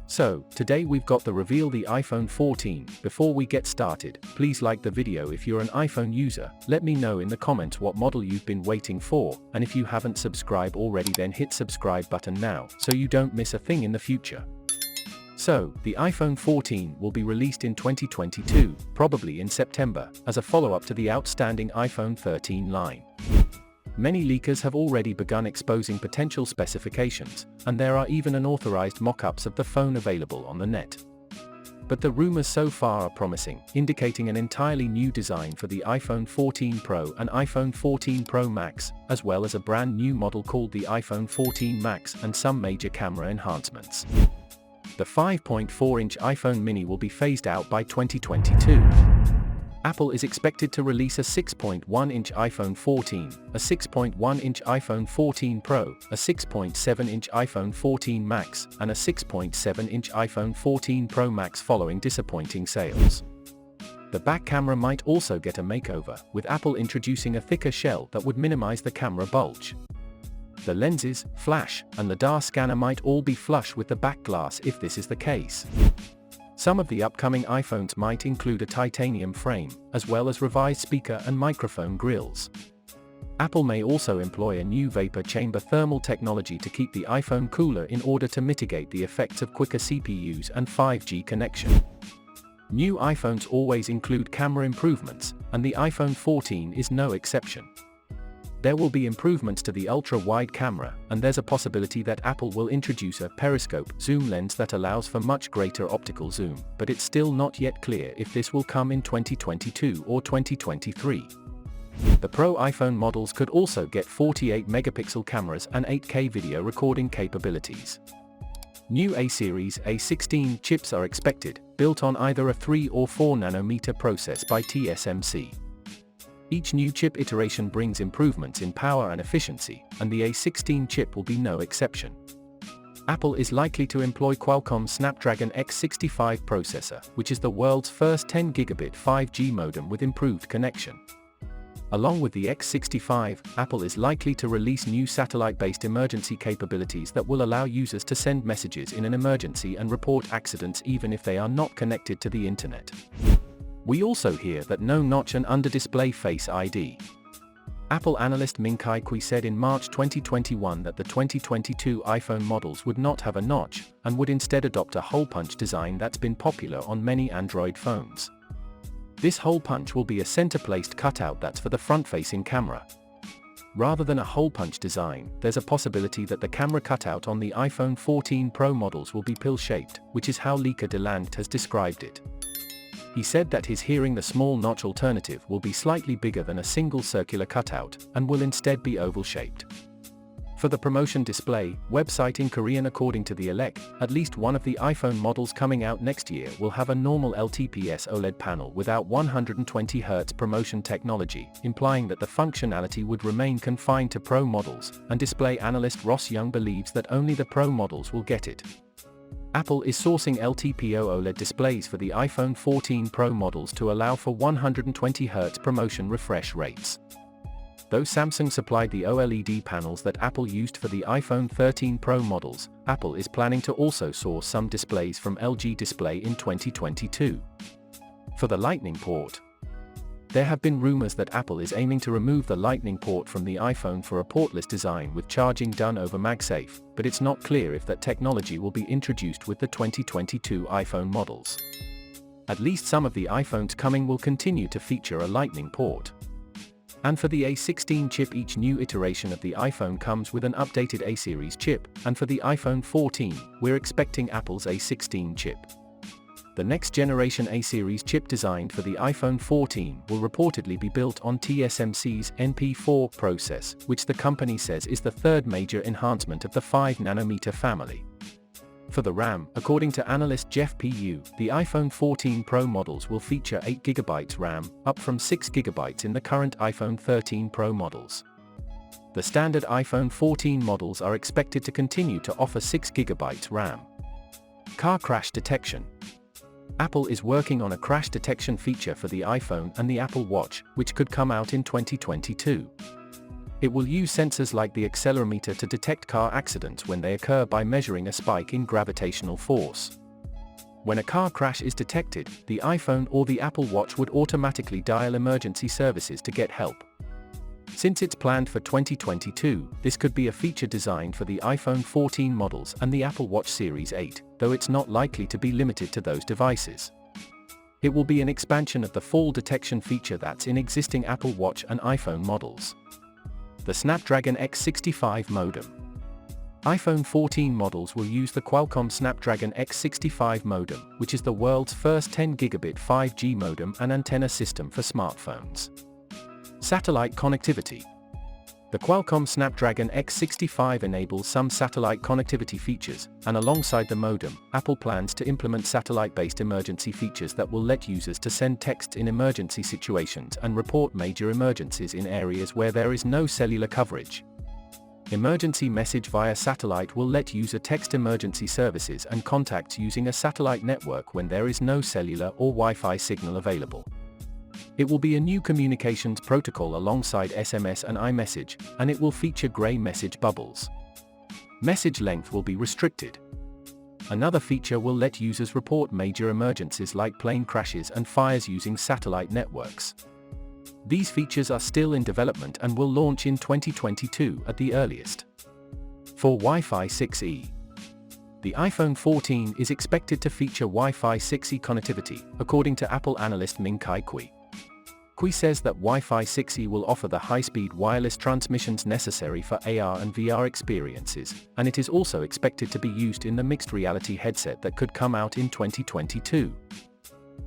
So, today we've got the reveal the iPhone 14. Before we get started, please like the video if you're an iPhone user, let me know in the comments what model you've been waiting for, and if you haven't subscribed already then hit subscribe button now, so you don't miss a thing in the future. So, the iPhone 14 will be released in 2022, probably in September, as a follow-up to the outstanding iPhone 13 line. Many leakers have already begun exposing potential specifications, and there are even unauthorized mock-ups of the phone available on the net. But the rumors so far are promising, indicating an entirely new design for the iPhone 14 Pro and iPhone 14 Pro Max, as well as a brand new model called the iPhone 14 Max and some major camera enhancements. The 5.4-inch iPhone mini will be phased out by 2022. Apple is expected to release a 6.1-inch iPhone 14, a 6.1-inch iPhone 14 Pro, a 6.7-inch iPhone 14 Max, and a 6.7-inch iPhone 14 Pro Max following disappointing sales. The back camera might also get a makeover, with Apple introducing a thicker shell that would minimize the camera bulge. The lenses, flash, and LiDAR scanner might all be flush with the back glass if this is the case. Some of the upcoming iPhones might include a titanium frame, as well as revised speaker and microphone grills. Apple may also employ a new vapor chamber thermal technology to keep the iPhone cooler in order to mitigate the effects of quicker CPUs and 5G connection. New iPhones always include camera improvements, and the iPhone 14 is no exception. There will be improvements to the ultra-wide camera, and there's a possibility that Apple will introduce a periscope zoom lens that allows for much greater optical zoom, but it's still not yet clear if this will come in 2022 or 2023. The Pro iPhone models could also get 48-megapixel cameras and 8K video recording capabilities. New A-series A16 chips are expected, built on either a 3 or 4 nanometer process by TSMC. Each new chip iteration brings improvements in power and efficiency, and the A16 chip will be no exception. Apple is likely to employ Qualcomm's Snapdragon X65 processor, which is the world's first 10-gigabit 5G modem with improved connection. Along with the X65, Apple is likely to release new satellite-based emergency capabilities that will allow users to send messages in an emergency and report accidents even if they are not connected to the internet. We also hear that no notch and under-display Face ID. Apple analyst Ming-Chi Kuo said in March 2021 that the 2022 iPhone models would not have a notch, and would instead adopt a hole-punch design that's been popular on many Android phones. This hole punch will be a center-placed cutout that's for the front-facing camera. Rather than a hole-punch design, there's a possibility that the camera cutout on the iPhone 14 Pro models will be pill-shaped, which is how leaker Delangt has described it. He said that his hearing the small notch alternative will be slightly bigger than a single circular cutout, and will instead be oval-shaped. For the promotion display, website in Korean according to the Elec, at least one of the iPhone models coming out next year will have a normal LTPS OLED panel without 120Hz promotion technology, implying that the functionality would remain confined to Pro models, and display analyst Ross Young believes that only the Pro models will get it. Apple is sourcing LTPO OLED displays for the iPhone 14 Pro models to allow for 120Hz promotion refresh rates. Though Samsung supplied the OLED panels that Apple used for the iPhone 13 Pro models, Apple is planning to also source some displays from LG Display in 2022. For the Lightning port, there have been rumors that Apple is aiming to remove the Lightning port from the iPhone for a portless design with charging done over MagSafe, but it's not clear if that technology will be introduced with the 2022 iPhone models. At least some of the iPhones coming will continue to feature a Lightning port. And for the A16 chip, each new iteration of the iPhone comes with an updated A-series chip, and for the iPhone 14, we're expecting Apple's A16 chip. The next generation A-series chip designed for the iPhone 14 will reportedly be built on TSMC's NP4 process, which the company says is the third major enhancement of the 5nm family. For the RAM, according to analyst Jeff Pu, the iPhone 14 Pro models will feature 8GB RAM, up from 6GB in the current iPhone 13 Pro models. The standard iPhone 14 models are expected to continue to offer 6GB RAM. Car crash detection. Apple is working on a crash detection feature for the iPhone and the Apple Watch, which could come out in 2022. It will use sensors like the accelerometer to detect car accidents when they occur by measuring a spike in gravitational force. When a car crash is detected, the iPhone or the Apple Watch would automatically dial emergency services to get help. Since it's planned for 2022, this could be a feature designed for the iPhone 14 models and the Apple Watch Series 8, though it's not likely to be limited to those devices. It will be an expansion of the fall detection feature that's in existing Apple Watch and iPhone models. The Snapdragon X65 Modem. iPhone 14 models will use the Qualcomm Snapdragon X65 Modem, which is the world's first 10 gigabit 5G modem and antenna system for smartphones. Satellite connectivity. The Qualcomm Snapdragon X65 enables some satellite connectivity features, and alongside the modem, Apple plans to implement satellite-based emergency features that will let users to send texts in emergency situations and report major emergencies in areas where there is no cellular coverage. Emergency message via satellite will let user text emergency services and contacts using a satellite network when there is no cellular or Wi-Fi signal available. It will be a new communications protocol alongside SMS and iMessage, and it will feature gray message bubbles. Message length will be restricted. Another feature will let users report major emergencies like plane crashes and fires using satellite networks. These features are still in development and will launch in 2022 at the earliest. For Wi-Fi 6E. The iPhone 14 is expected to feature Wi-Fi 6E connectivity, according to Apple analyst Ming-Chi Kuo. Kuo says that Wi-Fi 6E will offer the high-speed wireless transmissions necessary for AR and VR experiences, and it is also expected to be used in the mixed reality headset that could come out in 2022.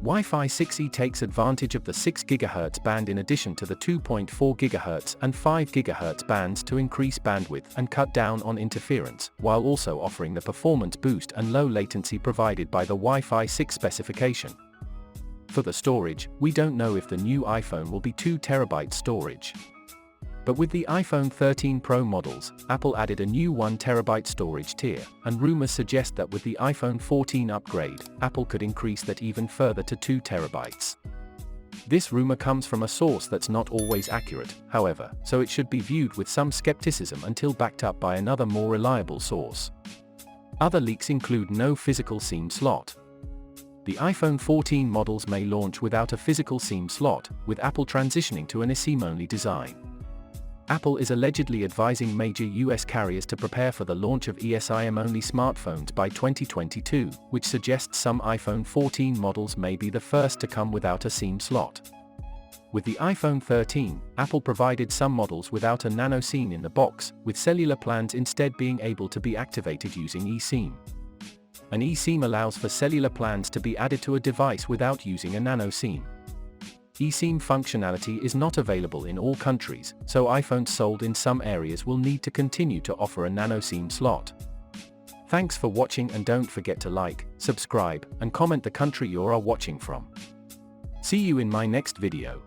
Wi-Fi 6E takes advantage of the 6 GHz band in addition to the 2.4 GHz and 5 GHz bands to increase bandwidth and cut down on interference, while also offering the performance boost and low latency provided by the Wi-Fi 6 specification. For the storage, we don't know if the new iPhone will be 2 TB storage. But with the iPhone 13 Pro models, Apple added a new 1 TB storage tier, and rumors suggest that with the iPhone 14 upgrade, Apple could increase that even further to 2 TB. This rumor comes from a source that's not always accurate, however, so it should be viewed with some skepticism until backed up by another more reliable source. Other leaks include no physical SIM slot. The iPhone 14 models may launch without a physical SIM slot, with Apple transitioning to an eSIM-only design. Apple is allegedly advising major US carriers to prepare for the launch of eSIM-only smartphones by 2022, which suggests some iPhone 14 models may be the first to come without a SIM slot. With the iPhone 13, Apple provided some models without a nano SIM in the box, with cellular plans instead being able to be activated using eSIM. An eSIM allows for cellular plans to be added to a device without using a nano SIM. eSIM functionality is not available in all countries, so iPhones sold in some areas will need to continue to offer a nano SIM slot. Thanks for watching, and don't forget to like, subscribe, and comment the country you are watching from. See you in my next video.